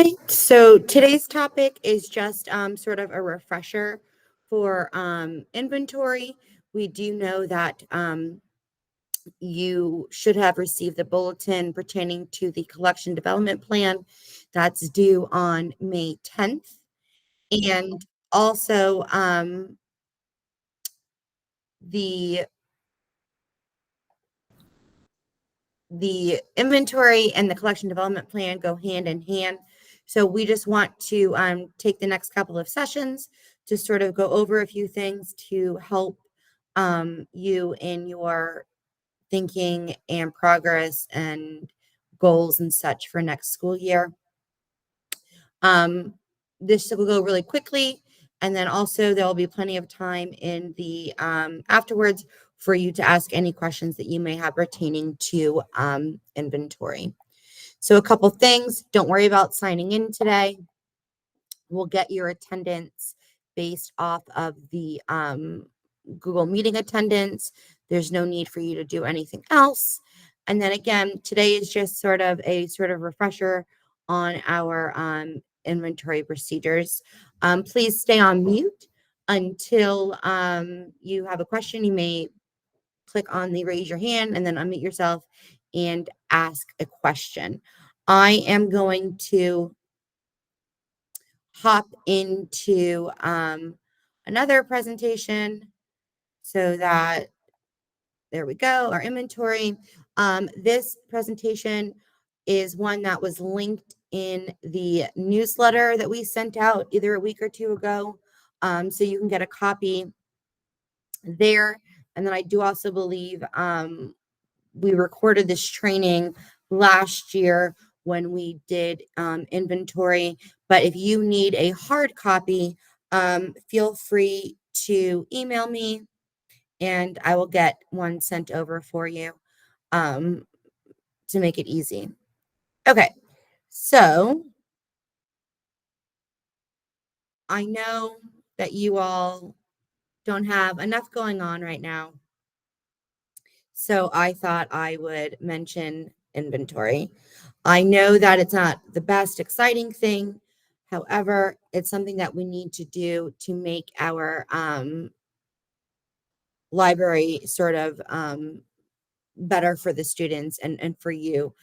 right, so today's topic is just sort of a refresher for inventory. We do know that you should have received the bulletin pertaining to the collection development plan that's due on May 10th. And also the the inventory and the collection development plan go hand in hand. So we just want to take the next couple of sessions to sort of go over a few things to help you in your thinking and progress and goals and such for next school year. Um, this will go really quickly. And then also there will be plenty of time in the afterwards for you to ask any questions that you may have pertaining to inventory. So a couple things, don't worry about signing in today. We'll get your attendance based off of the Google Meeting attendance. There's no need for you to do anything else. And then again, today is just sort of a refresher on our inventory procedures. Please stay on mute until you have a question. You may click on the raise your hand and then unmute yourself and ask a question. I am going to hop into another presentation so that there we go, our inventory. This presentation is one that was linked in the newsletter that we sent out either a week or two ago. So you can get a copy there. And then I do also believe we recorded this training last year when we did inventory. But if you need a hard copy, feel free to email me and I will get one sent over for you to make it easy. Okay, so I know that you all don't have enough going on right now. So I thought I would mention inventory. I know that it's not the best exciting thing. However, it's something that we need to do to make our library sort of better for the students and for you.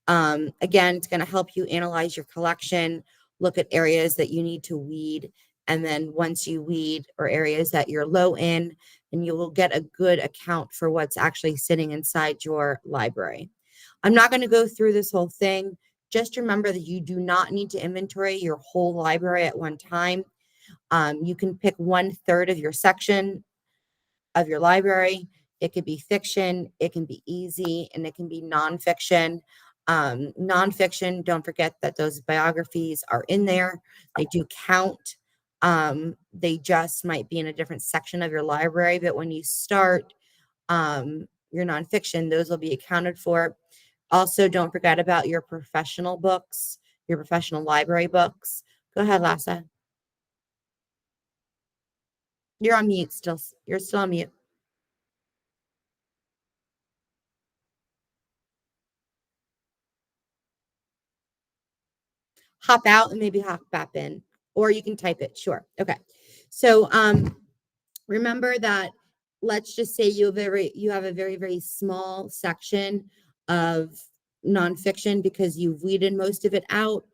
Again, it's going to help you analyze your collection, look at areas that you need to weed. And then once you weed or areas that you're low in, then you will get a good account for what's actually sitting inside your library. I'm not going to go through this whole thing. Just remember that you do not need to inventory your whole library at one time. You can pick 1/3 of your section of your library. It could be fiction, it can be easy, and it can be nonfiction. Nonfiction, don't forget that those biographies are in there. They do count. They just might be in a different section of your library, but when you start your nonfiction, those will be accounted for. Also, don't forget about your professional books, your professional library books. Go ahead, Lassa. You're on mute still. You're still on mute. Hop out and maybe hop back in, or you can type it. Sure. Okay. So remember that let's just say you have a very, very small section of nonfiction because you've weeded most of it out.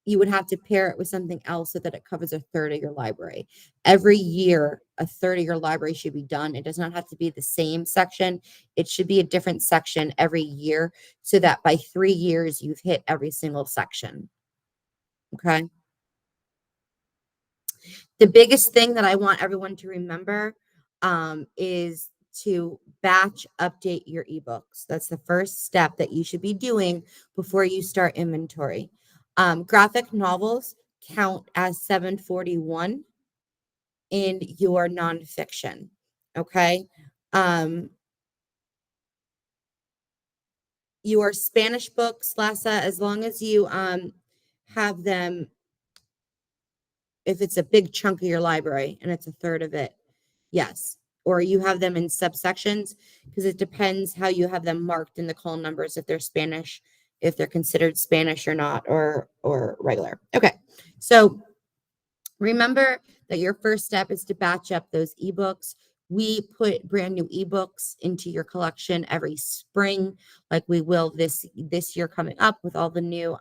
You would have to pair it with something else so that it covers 1/3 of your library. Every year, 1/3 of your library should be done. It does not have to be the same section. It should be a different section every year so that by 3 years, you've hit every single section. Okay. The biggest thing that I want everyone to remember is to batch update your ebooks. That's the first step that you should be doing before you start inventory. Graphic novels count as 741 in your nonfiction. Okay. Your Spanish books, Lassa, as long as you have them, if it's a big chunk of your library and it's 1/3 of it, yes. Or you have them in subsections because it depends how you have them marked in the call numbers. If they're Spanish, if they're considered Spanish or not, or regular. Okay, so remember that your first step is to batch up those ebooks. We put brand new ebooks into your collection every spring, like we will this year coming up with all the new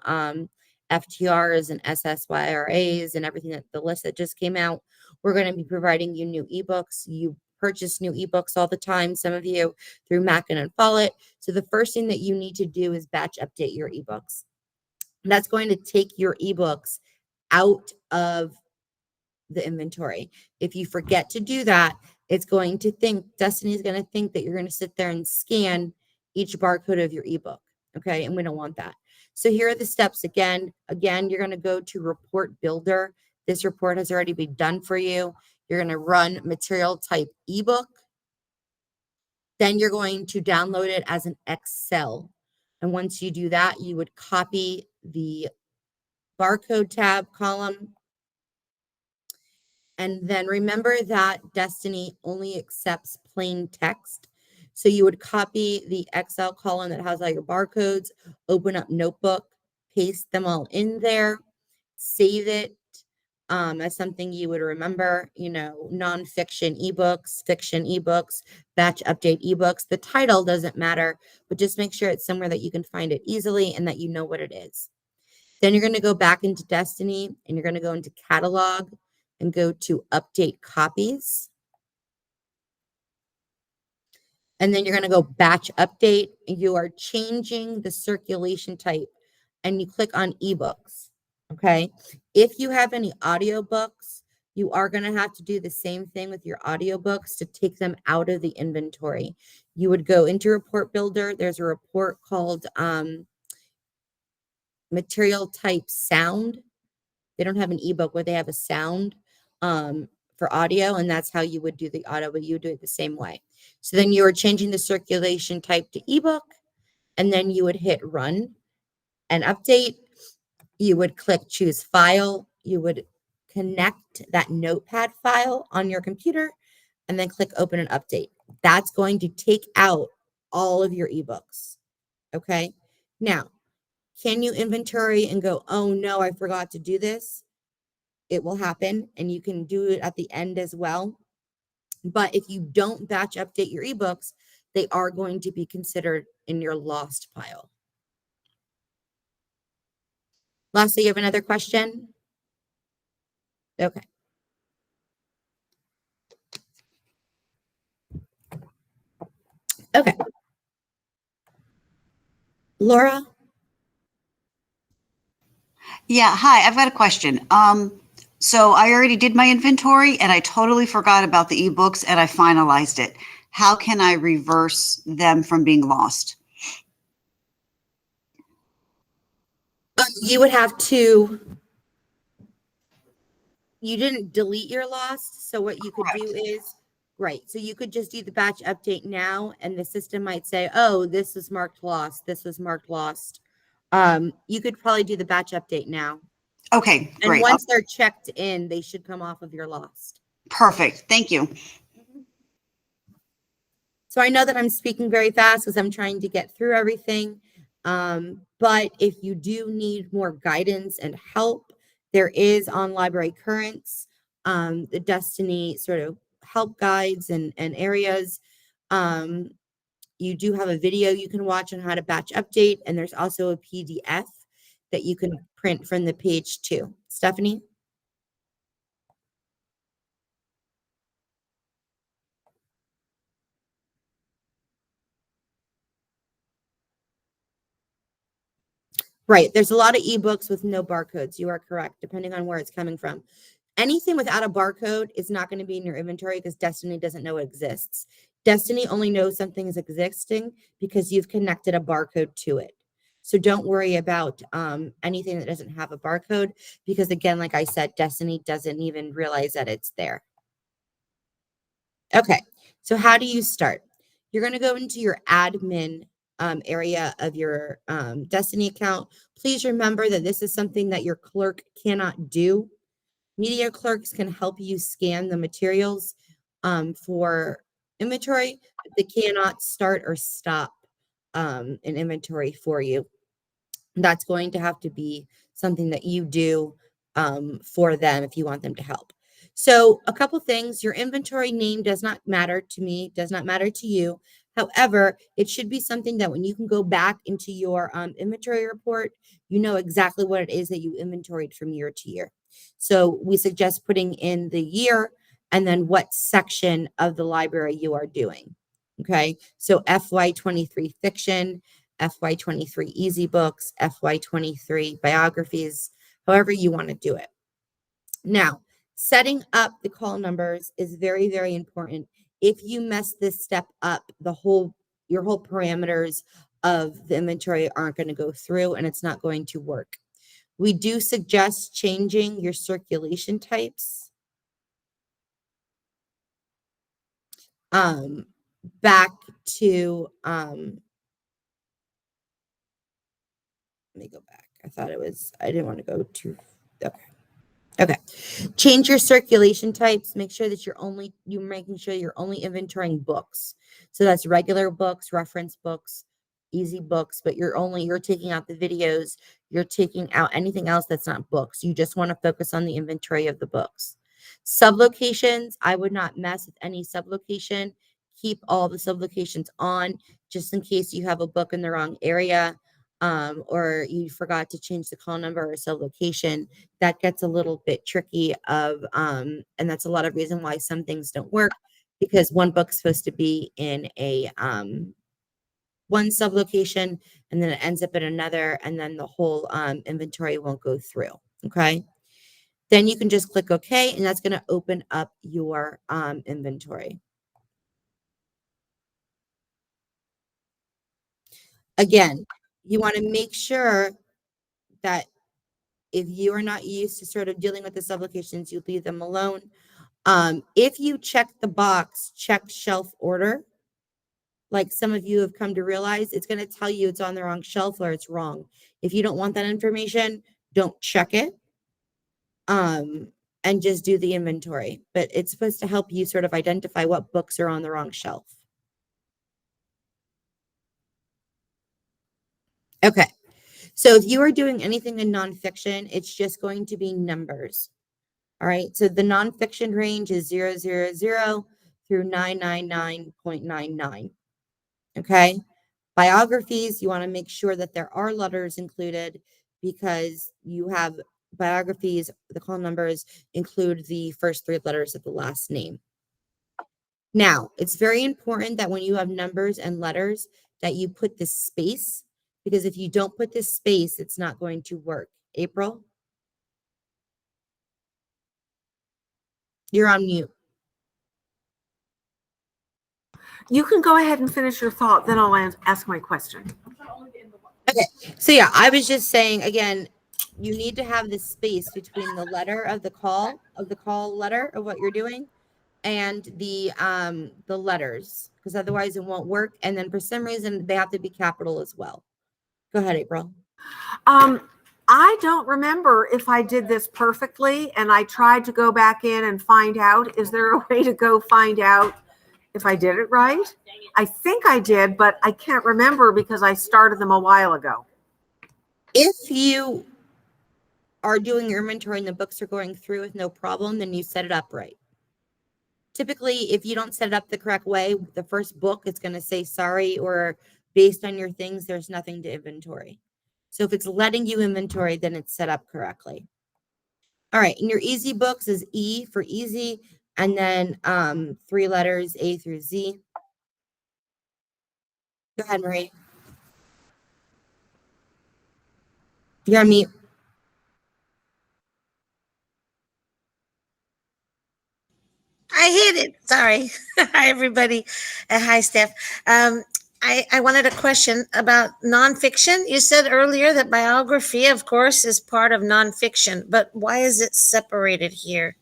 FTRs and SSYRAs and everything, that the list that just came out. We're going to be providing you new ebooks. You purchase new ebooks all the time, some of you through Mackin and Follett. So the first thing that you need to do is batch update your ebooks. That's going to take your ebooks out of the inventory. If you forget to do that, it's going to think, Destiny is going to think that you're going to sit there and scan each barcode of your ebook. Okay. And we don't want that. So here are the steps again. Again, you're going to go to Report Builder. This report has already been done for you. You're going to run material type ebook. Then you're going to download it as an Excel. And once you do that, you would copy the barcode tab column. And then remember that Destiny only accepts plain text. So you would copy the Excel column that has all your barcodes, open up Notebook, paste them all in there, save it as something you would remember, nonfiction ebooks, fiction ebooks, batch update ebooks. The title doesn't matter, but just make sure it's somewhere that you can find it easily and that you know what it is. Then you're going to go back into Destiny and you're going to go into Catalog and go to Update Copies. And then you're going to go Batch Update. You are changing the circulation type and you click on eBooks. Okay. If you have any audiobooks, you are going to have to do the same thing with your audiobooks to take them out of the inventory. You would go into Report Builder. There's a report called Material Type Sound. They don't have an ebook where they have a sound for audio, and that's how you would do the audio, but you would do it the same way. So then you are changing the circulation type to ebook, and then you would hit Run and Update. You would click Choose File. You would connect that notepad file on your computer, and then click Open and Update. That's going to take out all of your ebooks. Okay. Now, can you inventory and go, oh no, I forgot to do this? It will happen, and you can do it at the end as well. But if you don't batch update your ebooks, they are going to be considered in your lost pile. Lastly, you have another question? Okay. Okay. Laura? Yeah, hi, I've got a question. So I already did my inventory and I totally forgot about the ebooks and I finalized it. How can I reverse them from being lost? You would have to, you didn't delete your lost. So what you could do is, right. So you could just do the batch update now and the system might say, oh, this is marked lost. This was marked lost. You could probably do the batch update now. Okay, And great. once they're checked in, they should come off of your lost. Perfect. Thank you. So I know that I'm speaking very fast because I'm trying to get through everything. But if you do need more guidance and help, there is on Library Currents, the Destiny sort of help guides and areas. You do have a video you can watch on how to batch update, and there's also a PDF that you can print from the page too. Stephanie? Right. There's a lot of ebooks with no barcodes. You are correct, depending on where it's coming from. Anything without a barcode is not going to be in your inventory because Destiny doesn't know it exists. Destiny only knows something is existing because you've connected a barcode to it. So don't worry about anything that doesn't have a barcode because, again, like I said, Destiny doesn't even realize that it's there. Okay. So how do you start? You're going to go into your admin area of your Destiny account. Please remember that this is something that your clerk cannot do. Media clerks can help you scan the materials for inventory, but they cannot start or stop an inventory for you. That's going to have to be something that you do for them if you want them to help. So a couple things, your inventory name does not matter to me, does not matter to you. However, it should be something that when you can go back into your inventory report, you know exactly what it is that you inventoried from year to year. So we suggest putting in the year and then what section of the library you are doing. Okay, so FY23 fiction, FY23 easy books, FY23 biographies, however you want to do it. Now, setting up the call numbers is very, very important. If you mess this step up, your whole parameters of the inventory aren't going to go through and it's not going to work. We do suggest changing your circulation types back to let me go back. I didn't want to go too, okay. Okay. Change your circulation types. Make sure that you're making sure you're only inventorying books. So that's regular books, reference books, easy books, but you're taking out the videos, you're taking out anything else that's not books. You just want to focus on the inventory of the books. Sublocations, I would not mess with any sublocation. Keep all the sublocations on just in case you have a book in the wrong area. Or you forgot to change the call number or sublocation. That gets a little bit tricky and that's a lot of reason why some things don't work, because one book's supposed to be in a one sublocation and then it ends up in another, and then the whole inventory won't go through. Okay, then you can just click OK, and that's going to open up your inventory. Again, you want to make sure that if you are not used to sort of dealing with the sublocations, you leave them alone. If you check the box, check shelf order, like some of you have come to realize, it's going to tell you it's on the wrong shelf or it's wrong. If you don't want that information, don't check it. And just do the inventory. But it's supposed to help you sort of identify what books are on the wrong shelf. Okay. So if you are doing anything in nonfiction, it's just going to be numbers. All right. So the nonfiction range is 000 through 999.99. Okay. Biographies, you want to make sure that there are letters included, because you have biographies, the call numbers include the first 3 letters of the last name. Now, it's very important that when you have numbers and letters that you put this space, because if you don't put this space, it's not going to work. April, you're on mute. You can go ahead and finish your thought, then I'll ask my question. Okay, so yeah, I was just saying again, you need to have this space between the letter of the call letter of what you're doing and the letters, because otherwise it won't work. And then for some reason they have to be capital as well. Go ahead, April. I don't remember if I did this perfectly, and I tried to go back in and find out. Is there a way to go find out if I did it right? I think I did, but I can't remember because I started them a while ago. If you are doing your inventory and the books are going through with no problem, then you set it up right. Typically, if you don't set it up the correct way, the first book, it's going to say sorry, or based on your things, there's nothing to inventory. So if it's letting you inventory, then it's set up correctly. All right, and your easy books is E for easy, and then 3 letters, A through Z. Go ahead, Marie. You're on mute. I hit it. Sorry. Hi, everybody. Hi, Steph. I wanted a question about nonfiction. You said earlier that biography, of course, is part of nonfiction, but why is it separated here?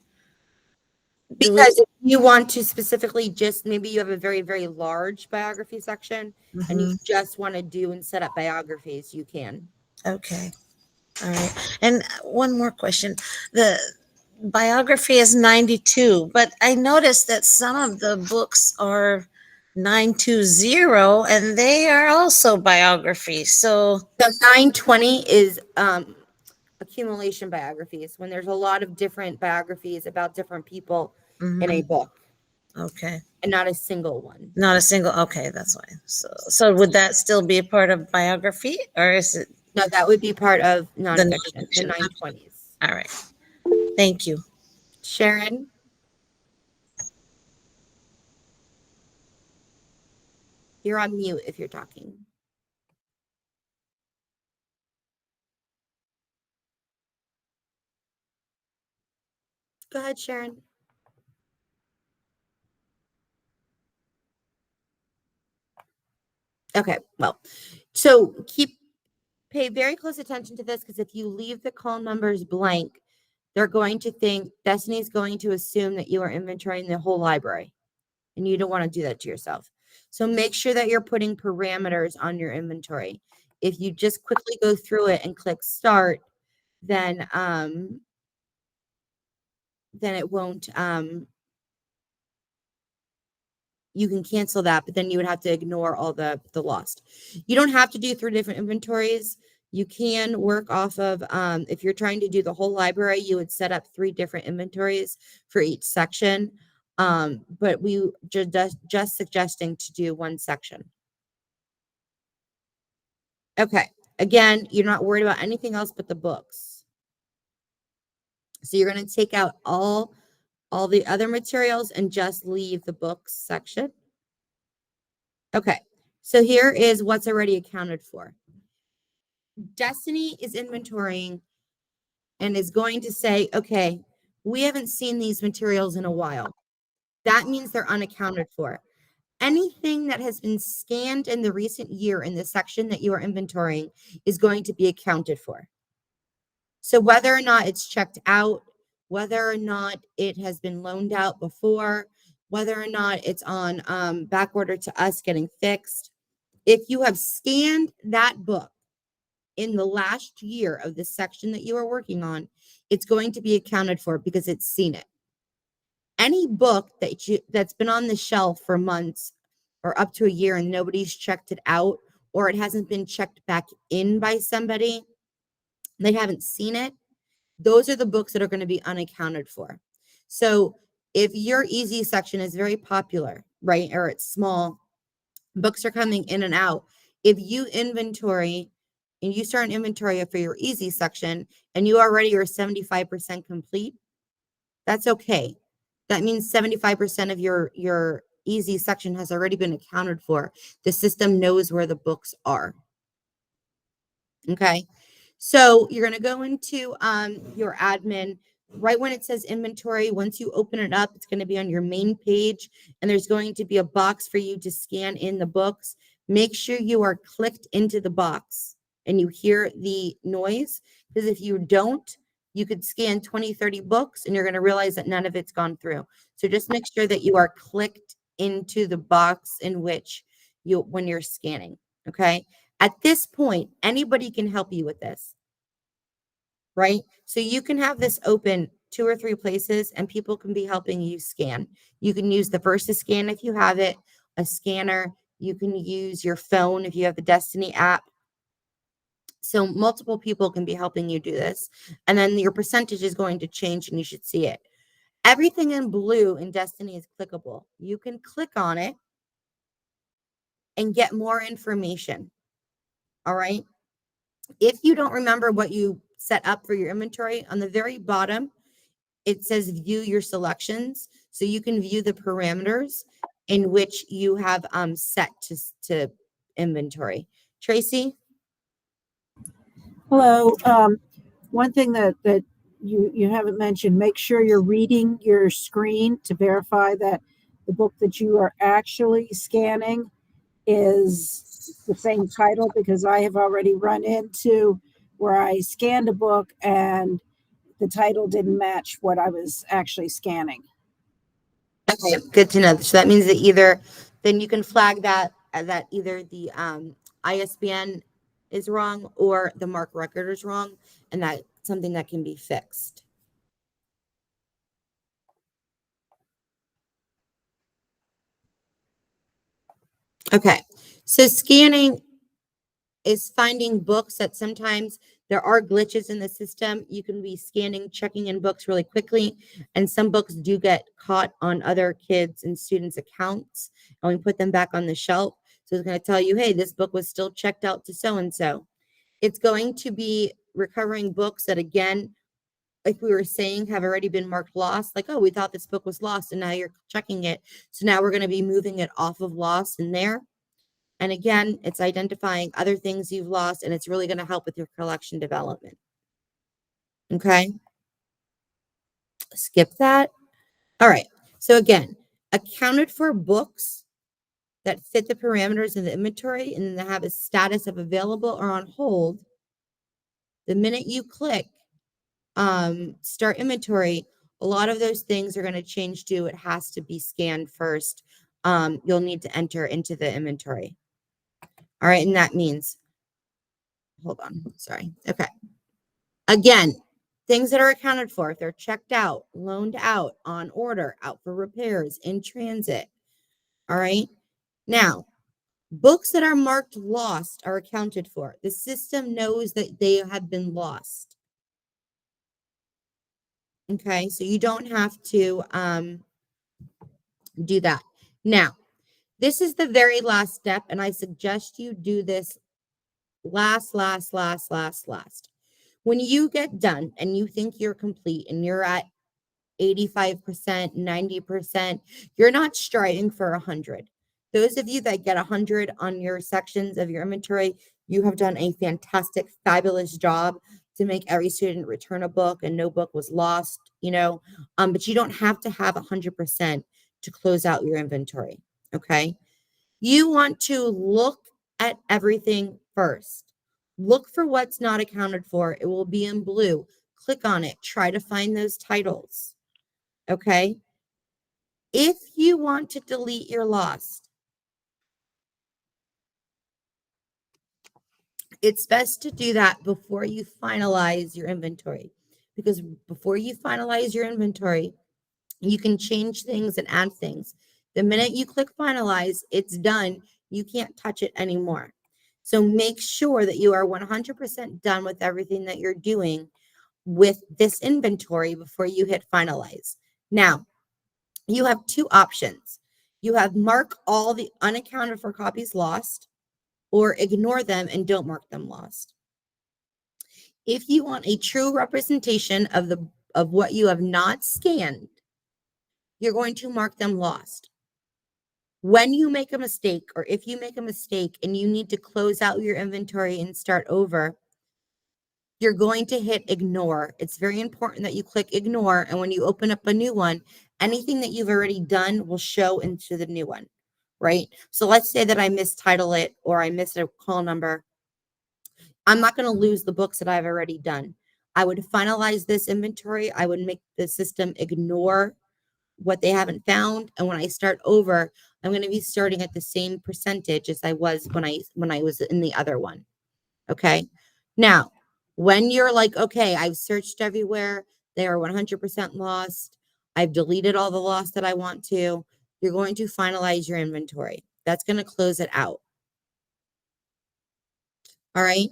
Because if you want to specifically just, maybe you have a very, very large biography section and you just want to do and set up biographies, you can. Okay. All right. And one more question. The biography is 92, but I noticed that some of the books are 920, and they are also biographies. So, So 920 is accumulation biographies, when there's a lot of different biographies about different people in a mhm, book okay, and not a single one. not a single. Okay, that's fine. So would that still be a part of biography, or is it No, that would be part of the nonfiction, the nonfiction? 920s. All right. Thank you. Sharon, you're on mute if you're talking. Go ahead, Sharon. Okay, well, so pay very close attention to this, because if you leave the call numbers blank, they're going to think Destiny's going to assume that you are inventorying the whole library, and you don't want to do that to yourself. So make sure that you're putting parameters on your inventory. If you just quickly go through it and click start, then it won't you can cancel that, but then you would have to ignore all the lost. You don't have to do 3 different inventories. You can work off of if you're trying to do the whole library, you would set up 3 different inventories for each section. But we just suggesting to do 1 section. Okay. Again, you're not worried about anything else but the books. So you're going to take out all the other materials and just leave the books section. Okay. So here is what's already accounted for. Destiny is inventorying and is going to say, okay, we haven't seen these materials in a while. That means they're unaccounted for. Anything that has been scanned in the recent year in the section that you are inventorying is going to be accounted for. So whether or not it's checked out, whether or not it has been loaned out before, whether or not it's on back order to us getting fixed, if you have scanned that book in the last year of the section that you are working on, it's going to be accounted for because it's seen it. Any book that's been on the shelf for months or up to a year and nobody's checked it out, or it hasn't been checked back in by somebody, they haven't seen it, those are the books that are going to be unaccounted for. So if your easy section is very popular, right, or it's small, books are coming in and out. If you inventory and you start an inventory for your easy section and you already are 75% complete, that's okay. That means 75% of your easy section has already been accounted for. The system knows where the books are. Okay. So you're going to go into your admin right when it says inventory. Once you open it up, it's going to be on your main page, and there's going to be a box for you to scan in the books. Make sure you are clicked into the box and you hear the noise, because if you don't, you could scan 20, 30 books and you're going to realize that none of it's gone through. So just make sure that you are clicked into the box in which when you're scanning. Okay. At this point, anybody can help you with this, right? So you can have this open 2 or 3 places and people can be helping you scan. You can use the Versa scan if you have it, a scanner. You can use your phone if you have the Destiny app. So multiple people can be helping you do this. And then your percentage is going to change and you should see it. Everything in blue in Destiny is clickable. You can click on it and get more information. All right. If you don't remember what you set up for your inventory, on the very bottom, it says view your selections. So you can view the parameters in which you have set to inventory. Tracy? Hello. One thing that you haven't mentioned, make sure you're reading your screen to verify that the book that you are actually scanning is the same title, because I have already run into where I scanned a book and the title didn't match what I was actually scanning. Okay, good to know. So that means that then you can flag that that either the ISBN is wrong or the MARC record is wrong, and that's something that can be fixed. Okay. So scanning is finding books that sometimes there are glitches in the system. You can be scanning, checking in books really quickly, and some books do get caught on other kids' and students' accounts, and we put them back on the shelf. So it's going to tell you, hey, this book was still checked out to so and so. It's going to be recovering books that, again, like we were saying, have already been marked lost. Like, oh, we thought this book was lost, and now you're checking it. So now we're going to be moving it off of lost in there. And again, it's identifying other things you've lost, and it's really going to help with your collection development. Okay. Skip that. All right. So again, accounted for books that fit the parameters of the inventory and then have a status of available or on hold. The minute you click start inventory, a lot of those things are going to change to it has to be scanned first. You'll need to enter into the inventory. All right. And that means, hold on. Sorry. Okay. Again, things that are accounted for, if they're checked out, loaned out, on order, out for repairs, in transit. All right. Now, books that are marked lost are accounted for. The system knows that they have been lost. Okay. So you don't have to do that. Now, this is the very last step, and I suggest you do this last. When you get done and you think you're complete and you're at 85%, 90%, you're not striving for 100. Those of you that get 100 on your sections of your inventory, you have done a fantastic, fabulous job to make every student return a book and no book was lost, but you don't have to have 100% to close out your inventory. Okay. You want to look at everything first. Look for what's not accounted for. It will be in blue. Click on it. Try to find those titles. Okay. If you want to delete your lost, it's best to do that before you finalize your inventory, because before you finalize your inventory, you can change things and add things. The minute you click finalize, it's done. You can't touch it anymore. So make sure that you are 100% done with everything that you're doing with this inventory before you hit finalize. Now, you have two options. You have mark all the unaccounted for copies lost, or ignore them and don't mark them lost. If you want a true representation of what you have not scanned, you're going to mark them lost. When you make a mistake, or if you make a mistake and you need to close out your inventory and start over, you're going to hit ignore. It's very important that you click ignore. And when you open up a new one, anything that you've already done will show into the new one, right? So let's say that I mistitle it or I miss a call number. I'm not going to lose the books that I've already done. I would finalize this inventory. I would make the system ignore what they haven't found. And when I start over, I'm going to be starting at the same percentage as I was when I was in the other one. Okay. Now, when you're like, okay, I've searched everywhere, they are 100% lost. I've deleted all the lost that I want to. You're going to finalize your inventory. That's going to close it out. All right.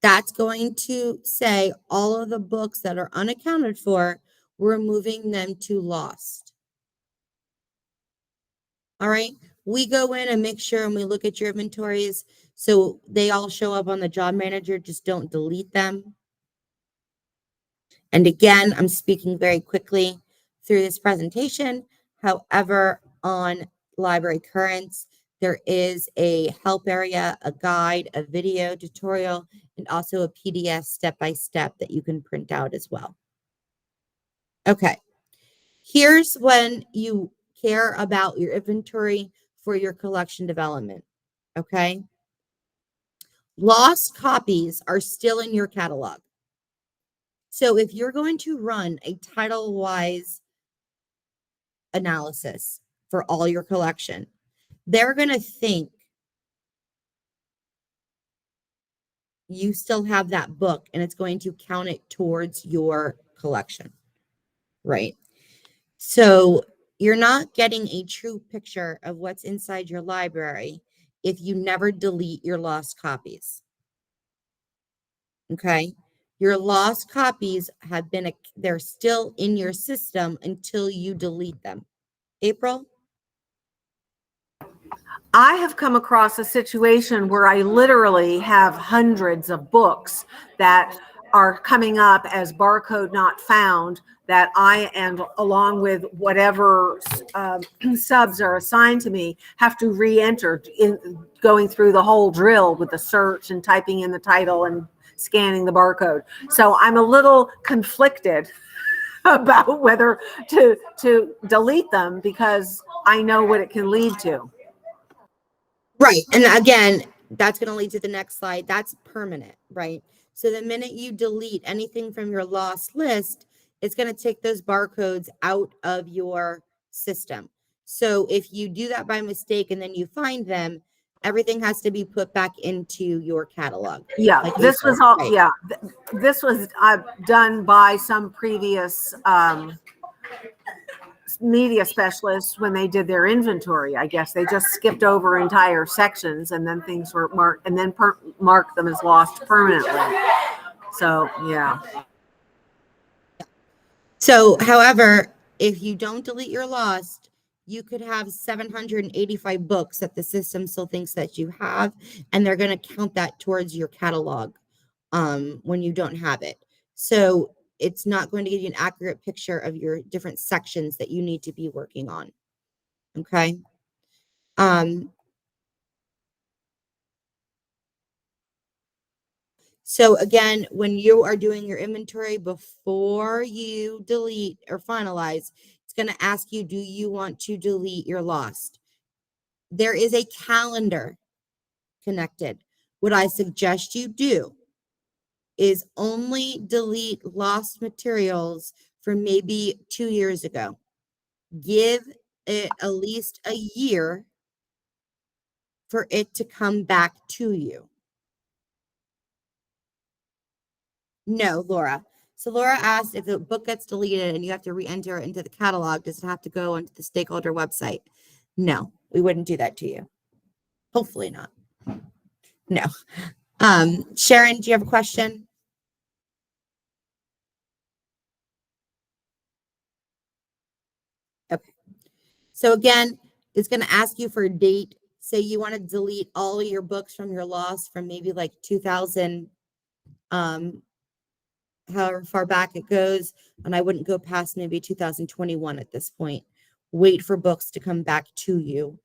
That's going to say all of the books that are unaccounted for, we're moving them to lost. All right. We go in and make sure and we look at your inventories so they all show up on the job manager. Just don't delete them. And again, I'm speaking very quickly through this presentation. However, on Library Currents, there is a help area, a guide, a video tutorial, and also a PDF step-by-step that you can print out as well. Okay, here's when you care about your inventory for your collection development. Okay, lost copies are still in your catalog. So if you're going to run a title-wise analysis for all your collection, they're going to think you still have that book and it's going to count it towards your collection, right? So you're not getting a true picture of what's inside your library if you never delete your lost copies. Okay. Your lost copies have been, they're still in your system until you delete them. April? I have come across a situation where I literally have hundreds of books that are coming up as barcode not found, that I, and along with whatever subs are assigned to me, have to re-enter, in going through the whole drill with the search and typing in the title and scanning the barcode. So I'm a little conflicted about whether to delete them, because I know what it can lead to. Right. And again, that's going to lead to the next slide. That's permanent, right? So the minute you delete anything from your lost list, it's going to take those barcodes out of your system. So if you do that by mistake and then you find them, everything has to be put back into your catalog. Yeah, Like this April, was all, right. yeah, this was done by some previous media specialists when they did their inventory. I guess they just skipped over entire sections, and then things were marked, and then marked them as lost permanently. So, yeah. So, however, if you don't delete your lost, you could have 785 books that the system still thinks that you have, and they're going to count that towards your catalog when you don't have it. So it's not going to give you an accurate picture of your different sections that you need to be working on. Okay. So again, when you are doing your inventory, before you delete or finalize, it's going to ask you, do you want to delete your lost? There is a calendar connected. What I suggest you do is only delete lost materials from maybe 2 years ago. Give it at least a year for it to come back to you. No, Laura. So Laura asked, if the book gets deleted and you have to re-enter it into the catalog, does it have to go onto the stakeholder website? No, we wouldn't do that to you. Hopefully not. No. Sharon, do you have a question? Okay. So again, it's going to ask you for a date. Say you want to delete all of your books from your loss from maybe like 2000, however far back it goes. And I wouldn't go past maybe 2021 at this point. Wait for books to come back to you.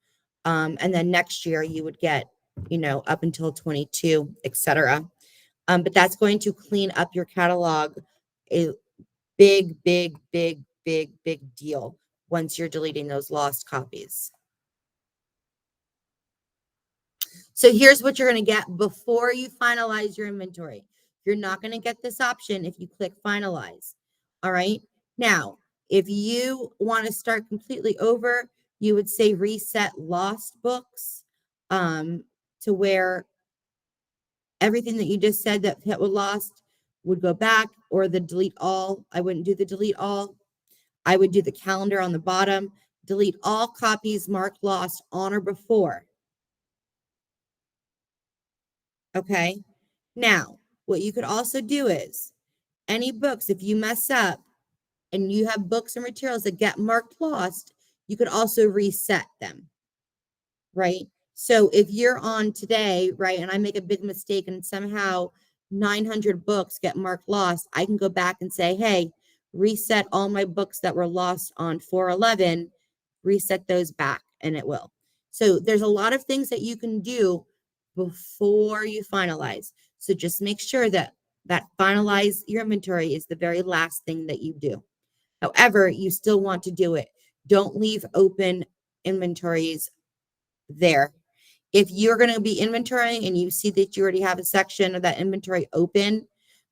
And then next year you would get, up until 22, etc. But that's going to clean up your catalog a big, big, big, big, big deal once you're deleting those lost copies. So here's what you're going to get before you finalize your inventory. You're not going to get this option if you click finalize. All right. Now, if you want to start completely over, you would say reset lost books to where everything that you just said that was lost would go back, or the delete all. I wouldn't do the delete all. I would do the calendar on the bottom. Delete all copies marked lost on or before. Okay. Now, what you could also do is any books, if you mess up and you have books and materials that get marked lost, you could also reset them. Right. So if you're on today, right, and I make a big mistake and somehow 900 books get marked lost, I can go back and say, hey, reset all my books that were lost on 4/11, reset those back, and it will. So there's a lot of things that you can do before you finalize. So just make sure that finalize your inventory is the very last thing that you do. However, you still want to do it. Don't leave open inventories there. If you're going to be inventorying and you see that you already have a section of that inventory open,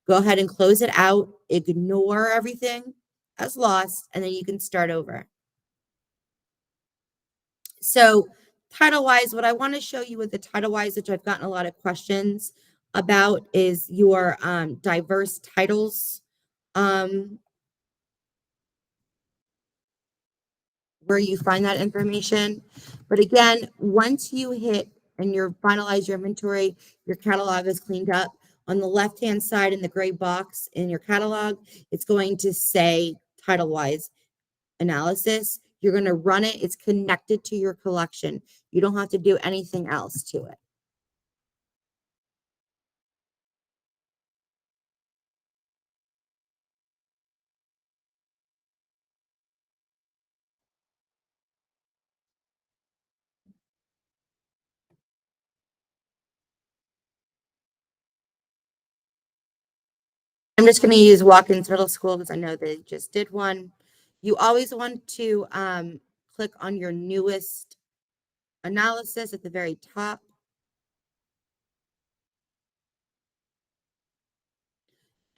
go ahead and close it out, ignore everything as lost, and then you can start over. So title-wise, what I want to show you with the title-wise, which I've gotten a lot of questions about, is your diverse titles, where you find that information. But again, once you hit and you finalize your inventory, your catalog is cleaned up. On the left-hand side in the gray box in your catalog, it's going to say title-wise analysis. You're going to run it. It's connected to your collection. You don't have to do anything else to it. I'm just going to use Watkins Middle School because I know they just did one. You always want to click on your newest analysis at the very top.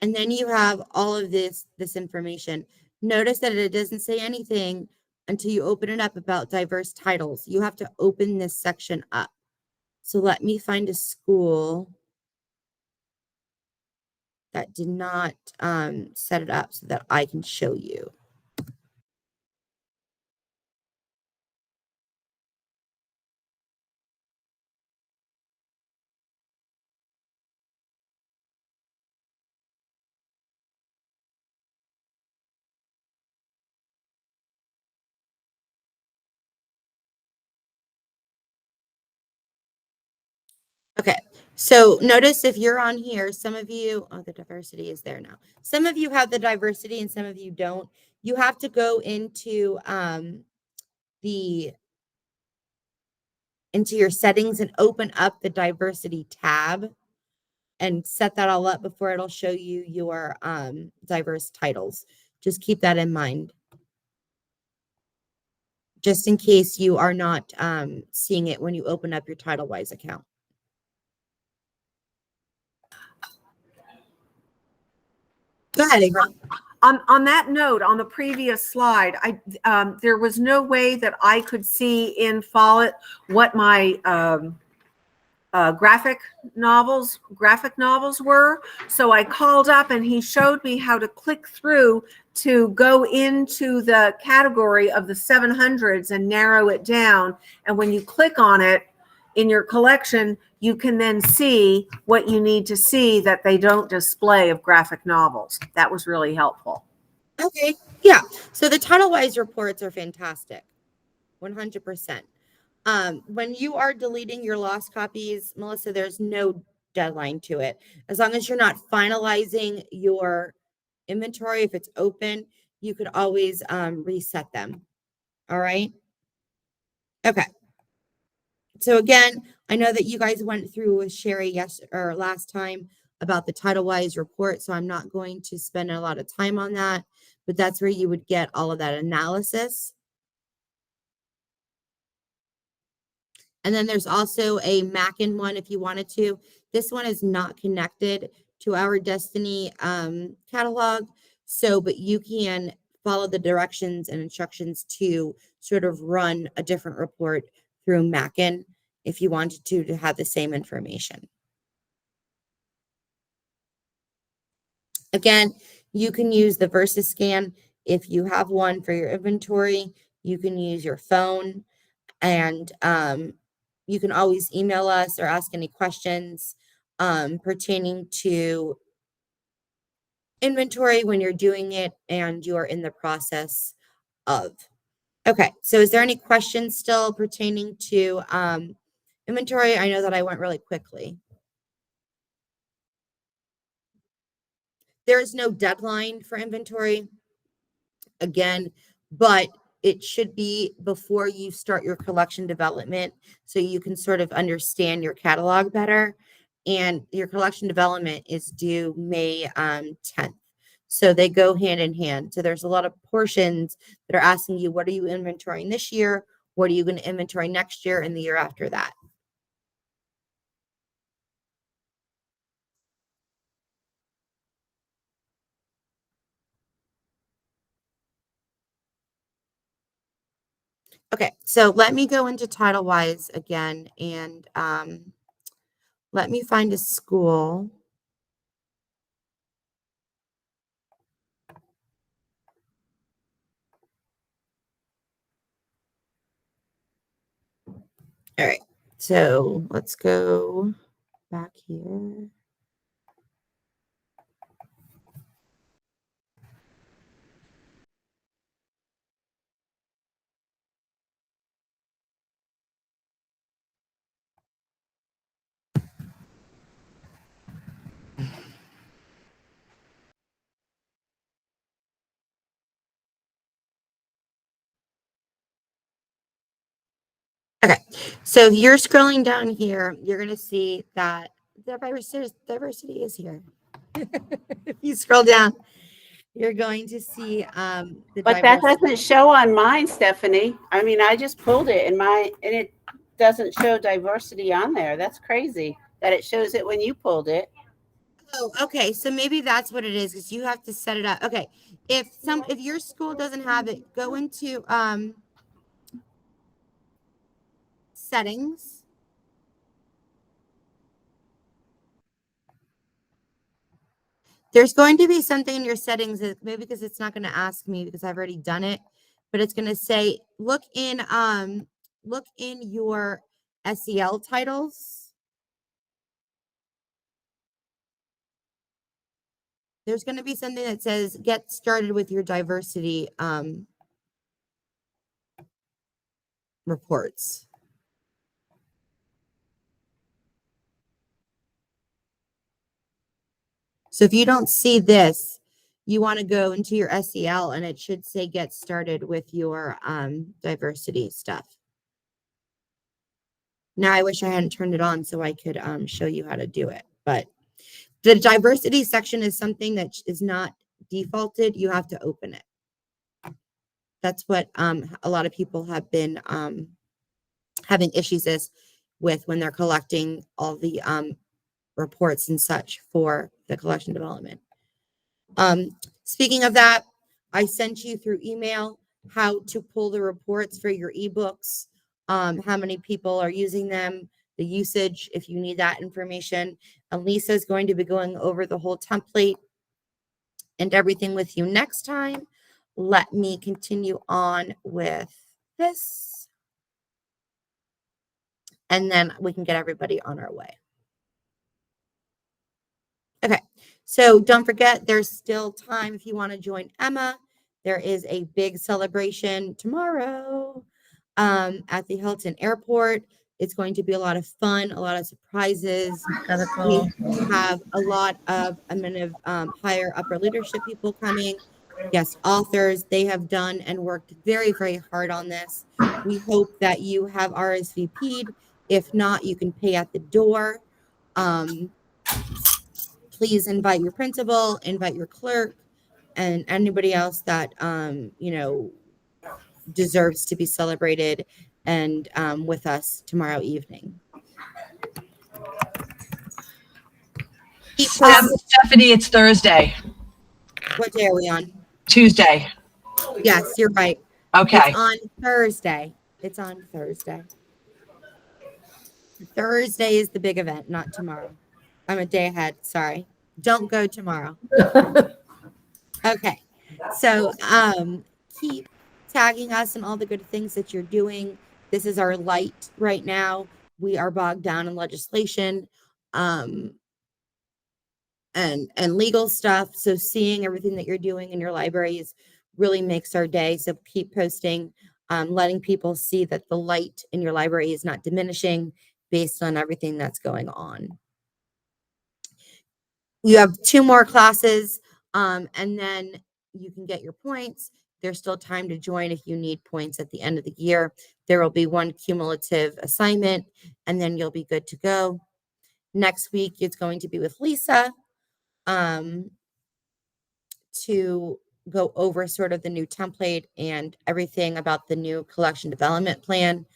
And then you have all of this information. Notice that it doesn't say anything until you open it up about diverse titles. You have to open this section up. So let me find a school that did not set it up so that I can show you. Okay, so notice if you're on here, some of you, oh, the diversity is there now. Some of you have the diversity and some of you don't. You have to go into your settings and open up the diversity tab and set that all up before it'll show you your diverse titles. Just keep that in mind. Just in case you are not seeing it when you open up your TitleWise account. Go ahead, April. On that note, on the previous slide, there was no way that I could see in Follett what my graphic novels were. So I called up and he showed me how to click through to go into the category of the 700s and narrow it down. And when you click on it in your collection, you can then see what you need to see that they don't display of graphic novels. That was really helpful. Okay, yeah. So the TitleWise reports are fantastic, 100%. When you are deleting your lost copies, Melissa, there's no deadline to it. As long as you're not finalizing your inventory, if it's open, you could always reset them. All right. Okay. So again, I know that you guys went through with Sherry last time about the TitleWise report, so I'm not going to spend a lot of time on that, but that's where you would get all of that analysis. And then there's also a Mackin one if you wanted to. This one is not connected to our Destiny catalog, but you can follow the directions and instructions to sort of run a different report through Mackin if you wanted to have the same information. Again, you can use the Versus Scan if you have one for your inventory. You can use your phone, and you can always email us or ask any questions pertaining to inventory when you're doing it and you're in the process of. Okay, so is there any questions still pertaining to inventory? I know that I went really quickly. There is no deadline for inventory, again, but it should be before you start your collection development so you can sort of understand your catalog better. And your collection development is due May 10th. So they go hand in hand. So there's a lot of portions that are asking you, what are you inventorying this year? What are you going to inventory next year and the year after that? Okay, so let me go into TitleWise again and let me find a school. All right, So let's go back here. Okay, so if you're scrolling down here, you're going to see that diversity is here. If you scroll down, you're going to see the But that diversity. doesn't show on mine, Stephanie. I mean, I just pulled it and it doesn't show diversity on there. That's crazy that it shows it when you pulled it. Oh, okay. So maybe that's what it is, because you have to set it up. Okay. If your school doesn't have it, go into settings. There's going to be something in your settings that maybe because it's not going to ask me because I've already done it, but it's going to say look in your SEL titles. There's going to be something that says get started with your diversity reports. So if you don't see this, you want to go into your SEL and it should say get started with your diversity stuff. Now I wish I hadn't turned it on so I could show you how to do it. But the diversity section is something that is not defaulted. You have to open it. That's what a lot of people have been having issues with when they're collecting all the reports and such for the collection development. Speaking of that, I sent you through email how to pull the reports for your ebooks, how many people are using them, the usage, if you need that information. And Lisa is going to be going over the whole template and everything with you next time. Let me continue on with this. And then we can get everybody on our way. Okay, so don't forget, there's still time if you want to join Emma. There is a big celebration tomorrow at the Hilton Airport. It's going to be a lot of fun, a lot of surprises. We have a lot of higher upper leadership people coming, guest authors. They have done and worked very, very hard on this. We hope that you have RSVP'd. If not, you can pay at the door. Please invite your principal, invite your clerk, and anybody else that deserves to be celebrated and with us tomorrow evening. Stephanie, it's Thursday. What day are we on? Tuesday. Yes, you're right. Okay. It's on Thursday. It's on Thursday. Thursday is the big event, not tomorrow. I'm a day ahead. Sorry. Don't go tomorrow. Okay. So keep tagging us and all the good things that you're doing. This is our light right now. We are bogged down in legislation and legal stuff. So seeing everything that you're doing in your libraries really makes our day. So keep posting, letting people see that the light in your library is not diminishing based on everything that's going on. You have 2 more classes, and then you can get your points. There's still time to join if you need points at the end of the year. There will be 1 cumulative assignment, and then you'll be good to go. Next week, it's going to be with Lisa to go over sort of the new template and everything about the new collection development plan.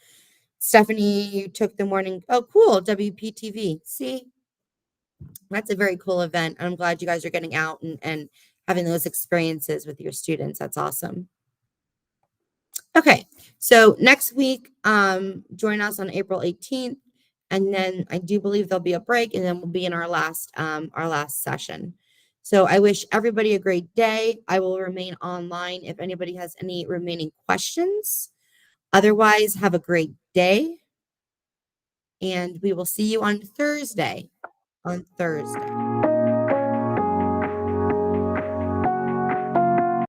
Stephanie, you took the morning. Oh, cool. WPTV. See? That's a very cool event. I'm glad you guys are getting out and having those experiences with your students. That's awesome. Okay, so next week, join us on April 18th, and then I do believe there'll be a break, and then we'll be in our last session. So I wish everybody a great day. I will remain online if anybody has any remaining questions. Otherwise, have a great day. And we will see you on Thursday. On Thursday.